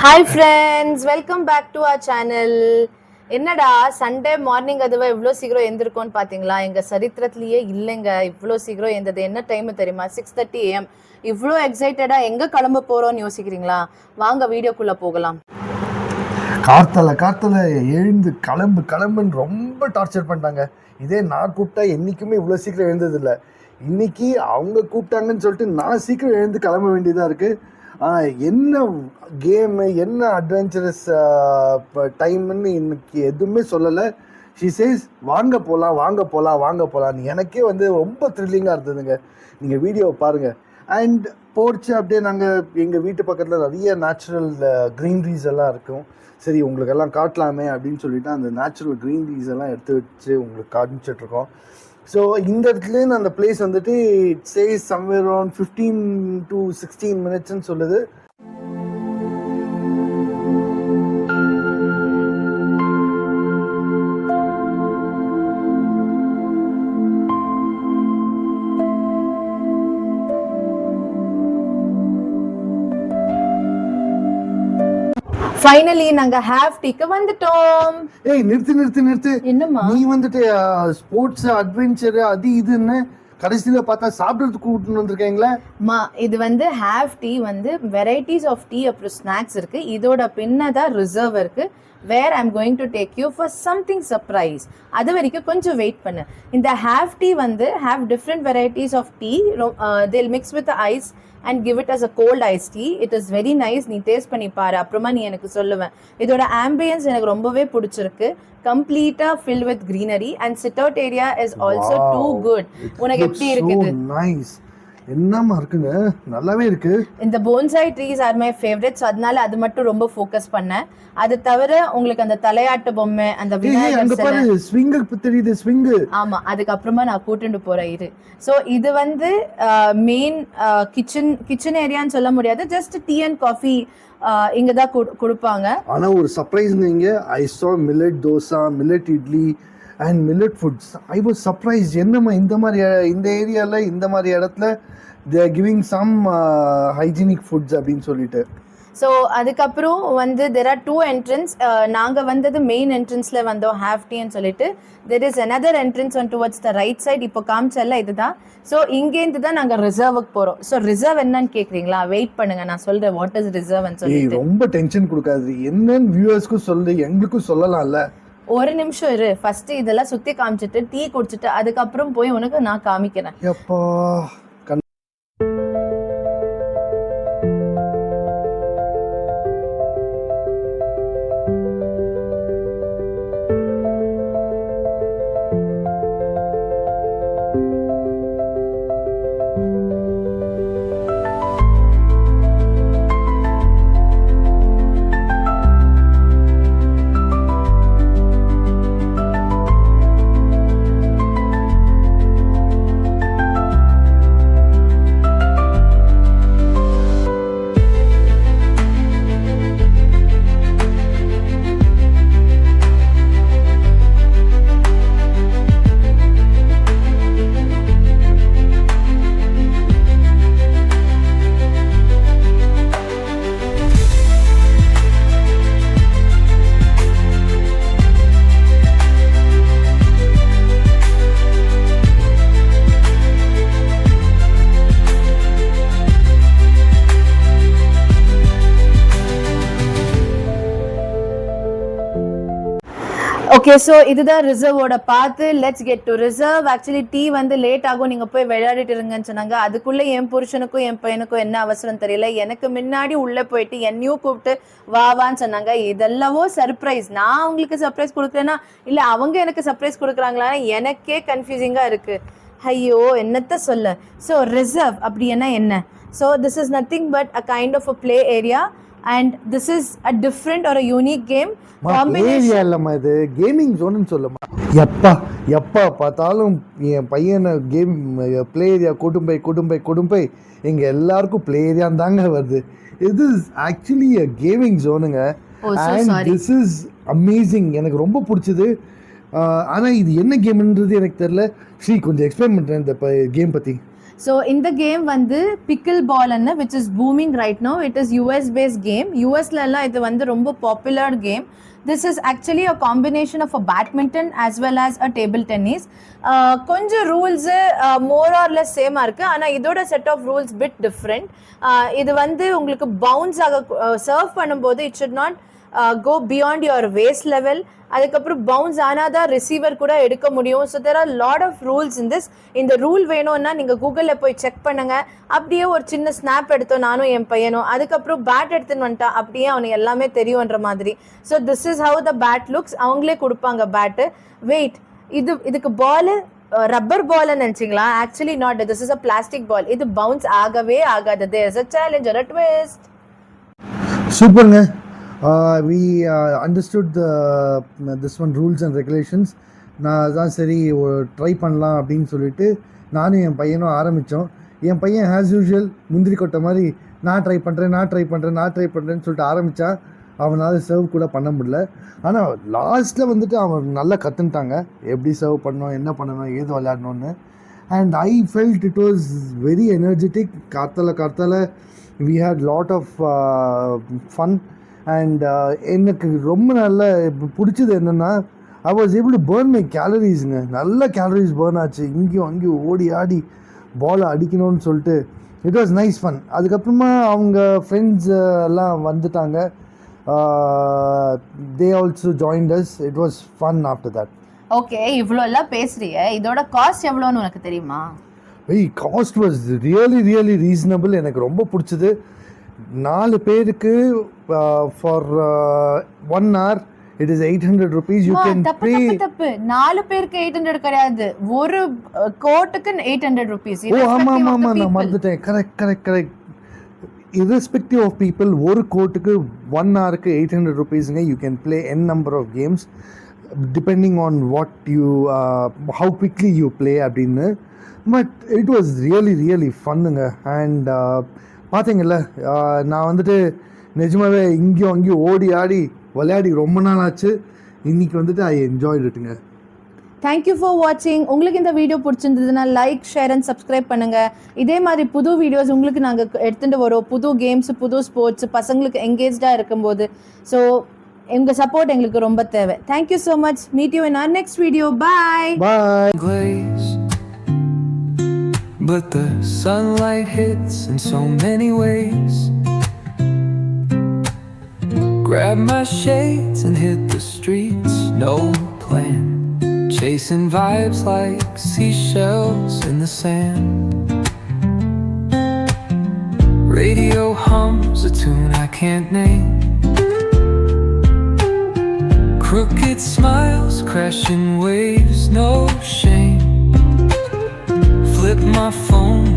Hi friends, welcome back to our channel. என்னடா Sunday morning அதுவா இவ்வளோ சீக்கிரம் எழுந்திருக்கோன்னு பார்த்தீங்களா? எங்கள் சரித்திரத்துலேயே இல்லைங்க இவ்வளோ சீக்கிரம் எழுந்தது. என்ன டைம் தெரியுமா? 6:30 AM. இவ்வளோ எக்ஸைட்டடாக எங்கே கிளம்ப போகிறோன்னு யோசிக்கிறீங்களா? வாங்க வீடியோக்குள்ளே போகலாம். கார்த்தால எழுந்து கிளம்புன்னு ரொம்ப டார்ச்சர் பண்ணிட்டாங்க. இதே நான் கூப்பிட்டா என்றைக்குமே இவ்வளோ சீக்கிரம் எழுந்ததில்லை. இன்னைக்கு அவங்க கூப்பிட்டாங்கன்னு சொல்லிட்டு நான் சீக்கிரம் எழுந்து கிளம்ப வேண்டியதாக இருக்குது. என்ன கேமு, என்ன அட்வென்ச்சரஸ் டைம்னு இன்னைக்கு எதுவுமே சொல்லலை. ஷி சேஸ் வாங்க போகலாம். எனக்கே ரொம்ப த்ரில்லிங்காக இருந்ததுங்க. நீங்கள் வீடியோவை பாருங்கள். அண்ட் போர்ச்சு அப்படியே நாங்கள் எங்கள் வீட்டு பக்கத்தில் நிறைய நேச்சுரல் க்ரீனரிஸ் எல்லாம் இருக்கும். சரி உங்களுக்கெல்லாம் காட்டலாமே அப்படின்னு சொல்லிட்டு அந்த நேச்சுரல் க்ரீனரிஸ் எல்லாம் எடுத்து வச்சு உங்களுக்கு காமிச்சிட்ருக்கோம். ஸோ இந்த இடத்துலேருந்து அந்த place it chase somewhere around 15 to 16 minutes சொல்லுது. ஃபைனலி நாங்க ஹாஃப் டீக்கு வந்துட்டோம். ஏய் நிறுத்து. என்னம்மா நீ ஸ்போர்ட்ஸ் அட்வென்ச்சர் அது இதுன்னு கடைசியில பார்த்தா சாப்பிட்றதுக்கு கூட்டின்னு வந்திருக்கீங்களா? இது half tea varieties of tea அப்புறம் ஸ்நாக்ஸ் இருக்கு. இதோட பின்னதான் ரிசர்வ் இருக்கு. Where I'm going to take you for something surprise. அது வரைக்கும் கொஞ்சம் வெயிட் பண்ணு. இந்த half tea have different varieties of tea. they'll mix with the ice and give it as a cold iced tea. It is very nice. நீ taste பண்ணி பாரு, அப்புறமா நீ எனக்கு சொல்லுவேன். இதோட ஆம்பியன்ஸ் எனக்கு ரொம்பவே பிடிச்சிருக்கு. கம்ப்ளீட்டா filled with greenery and sit out area is also too good. உனக்கு எப்படி இருக்குது? நைஸ். என்னமா இருக்குங்க, நல்லாவே இருக்கு. இந்த bonsai trees are my favourite. So அதனால அது மட்டும் ரொம்ப ஃபோக்கஸ் பண்ணேன். அது தவிர உங்களுக்கு அந்த தலையாட்டு பொம்மை, அந்த விநாயகர் ஸ்விங் தெரியுது, ஸ்விங். ஆமா, அதுக்கப்புறமா நான் கூட்டிட்டு போறேன் இரு. ஸோ இது மெயின் கிச்சன் ஏரியான்னு சொல்ல முடியாது. ஜஸ்ட் டீ அண்ட் காஃபி இங்க தான் கொடுப்பாங்க. ஆனா ஒரு சர்ப்ரைஸ், நீங்க ஐ saw millet dosa, millet idli and millet foods. I was surprised. என்னமா இந்த ஏரியால இந்த மாதிரி இடத்துல they are giving some hygienic foods அப்படின்னு சொல்லிட்டு. ஸோ அதுக்கப்புறம் there are two entrance. நாங்கள் வந்தது மெயின் என்ட்ரன்ஸில் வந்தோம் ஹாஃப் டீன்னு சொல்லிட்டு. there is another entrance on towards the right side. இப்போ காமிச்சல இதுதான். ஸோ இங்கேருந்து தான் நாங்கள் ரிசர்வுக்கு போகிறோம். ஸோ ரிசர்வ் என்னன்னு கேட்குறீங்களா? வெயிட் பண்ணுங்க, நான் சொல்கிறேன் வாட் இஸ் ரிசர்வ்னு சொல்லிட்டு. ரொம்ப டென்ஷன் கொடுக்காது, என்னன்னு வியூவர்ஸ்க்கும் சொல்லு, எங்களுக்கும் சொல்லலாம்ல. ஒரு நிமிஷம் இரு. ஃபர்ஸ்ட் இதெல்லாம் சுற்றி காமிச்சிட்டு டீ குடிச்சிட்டு அதுக்கப்புறம் போய் உனக்கு நான் காமிக்கிறேன். எப்பா ஓகே, ஸோ இதுதான் ரிசர்வோட பார்த்து. Let's get to reserve. Actually tea late ஆகும், நீங்கள் போய் விளையாடிட்டு இருங்கன்னு சொன்னாங்க. அதுக்குள்ளே என் புருஷனுக்கும் என் பையனுக்கும் என்ன அவசரம் தெரியல. எனக்கு முன்னாடி உள்ளே போயிட்டு என்னையும் கூப்பிட்டு வான்னு சொன்னாங்க. இதெல்லாவோ சர்ப்ரைஸ். நான் அவங்களுக்கு சர்ப்ரைஸ் கொடுக்குறேன்னா இல்லை அவங்க எனக்கு சர்ப்ரைஸ் கொடுக்குறாங்களா, எனக்கே கன்ஃபியூசிங்காக இருக்குது. ஐயோ என்னத்த சொல்ல. ஸோ ரிசர்வ் அப்படின்னா என்ன? So this is nothing but a kind of a play area. And this is a different or a unique game combination. இல்லம்மா, இது கேமிங் ஜோன்னு சொல்லுமா. எப்பா பார்த்தாலும் என் பையனை கேம் பிளே ஏரியா கூட்டும் போய் எங்க எல்லாருக்கும் பிளே ஏரியா தாங்க வருது. இது ஆக்சுவலி கேமிங் ஜோனுங்க. and this is amazing. எனக்கு ரொம்ப பிடிச்சது. ஆனால் இது என்ன கேம்ன்றது எனக்கு தெரியல. ஸ்ரீ கொஞ்சம் எக்ஸ்பிளைன் பண்ணுறேன் இந்த கேம் பற்றி. ஸோ இந்த கேம் வந்து பிக்கிள் பால்னு which is booming right no. It is US based game. யூஎஸ்லலாம் இது வந்து ரொம்ப popular game. This is actually a combination of a badminton as well as a table tennis. கொஞ்சம் ரூல்ஸு மோர் ஆர் லெஸ் சேமாக இருக்குது, ஆனால் இதோட set of rules bit different. இது வந்து உங்களுக்கு பவுன்ஸ் ஆக சர்வ் பண்ணும்போது it should not go beyond your waist level. அதுக்கப்புறம் பவுன்ஸ் ஆனால் தான் ரிசீவர் கூட எடுக்க முடியும். So there are lot of rules in this. இந்த ரூல் வேணும்னா நீங்கள் கூகுளில் போய் செக் பண்ணுங்கள். அப்படியே ஒரு சின்ன ஸ்னாப் எடுத்தோம் நானும் என் பையனும். அதுக்கப்புறம் பேட் எடுத்துன்னு வந்துட்டான், அப்படியே அவனுக்கு எல்லாமே தெரியுன்ற மாதிரி. So this is how the bat looks. அவங்களே கொடுப்பாங்க பேட்டு. வெயிட், இதுக்கு பால் ரப்பர் பால் நினைச்சிங்களா? Actually not. This is a plastic ball. இது பவுன்ஸ் ஆகவே ஆகாது. There is a challenge or a twist. சூப்பருங்க. We understood this one rules and regulations. நான் அதான் சரி ட்ரை பண்ணலாம் அப்படின்னு சொல்லிட்டு நானும் என் பையனும் ஆரம்பித்தோம். என் பையன் ஆஸ் யூஷுவல் முந்திரி கொட்டை மாதிரி நான் ட்ரை பண்ணுறேன்னு சொல்லிட்டு ஆரம்பித்தா அவனால் சர்வ் கூட பண்ண முடியல. ஆனால் லாஸ்ட்டில் வந்துட்டு அவன் நல்லா கற்றுன்ட்டாங்க எப்படி சர்வ் பண்ணணும், என்ன பண்ணணும், ஏது விளையாடணும்னு. And I felt it was very energetic. கார்த்தால we had lot of fun. And எனக்கு ரொம்ப நல்ல பிடிச்சது என்னென்னா I was able to burn my கேலரிஸுங்க. நல்ல கேலரிஸ் பேர்ன் ஆச்சு. இங்கேயும் அங்கேயும் ஓடி ஆடி பாலை அடிக்கணும்னு சொல்லிட்டு இட் வாஸ் நைஸ் ஃபன். அதுக்கப்புறமா அவங்க ஃப்ரெண்ட்ஸ் எல்லாம் வந்துட்டாங்க. They also joined us. It was fun after that. Okay, இவ்வளோ எல்லாம் பேசுறிய, இதோட காஸ்ட் எவ்வளோன்னு உனக்கு தெரியுமா? Cost was really reasonable. எனக்கு ரொம்ப பிடிச்சது. 4 பேருக்கு for 1 hour it is 800 rupees. You can pay. தப்பு 4 பேருக்கு 800 கிடையாது, ஒரு கோட்டுக்கு 800 rupees. ஆமா நான் மறந்துட்டேன். கரெக்ட். irrespective of people, ஒரு கோட்டுக்கு 1 hourக்கு 800 rupeesங்க. You can play n number of games depending on what you how quickly you play அப்படின்னு. பட் இட் வாஸ் ரியலி ஃபன்னுங்க. அண்ட் பார்த்தீங்கல்ல, நான் வந்துட்டு நிஜமாவே இங்கேயும் அங்கேயும் ஓடி ஆடி விளையாடி ரொம்ப நாள் ஆச்சு. இன்றைக்கி வந்துட்டு ஐ என்ஜாய்ட் இட்டுங்க. தேங்க்யூ ஃபார் வாட்சிங். உங்களுக்கு இந்த வீடியோ பிடிச்சிருந்ததுன்னா லைக், ஷேர் அண்ட் சப்ஸ்கிரைப் பண்ணுங்கள். இதே மாதிரி புது வீடியோஸ் உங்களுக்கு நாங்கள் எடுத்துகிட்டு வரோம். புது கேம்ஸ், புது ஸ்போர்ட்ஸ், பசங்களுக்கு எங்கேஜ்டாக இருக்கும்போது. ஸோ எங்கள் சப்போர்ட் எங்களுக்கு ரொம்ப தேவை. Thank you so much. Meet you in our next video. Bye. But the sunlight hits in so many ways. Grab my shades and hit the streets, no plan. Chasing vibes like seashells in the sand. Radio hums a tune I can't name. Crooked smiles, crashing waves, no shame. Flip my phone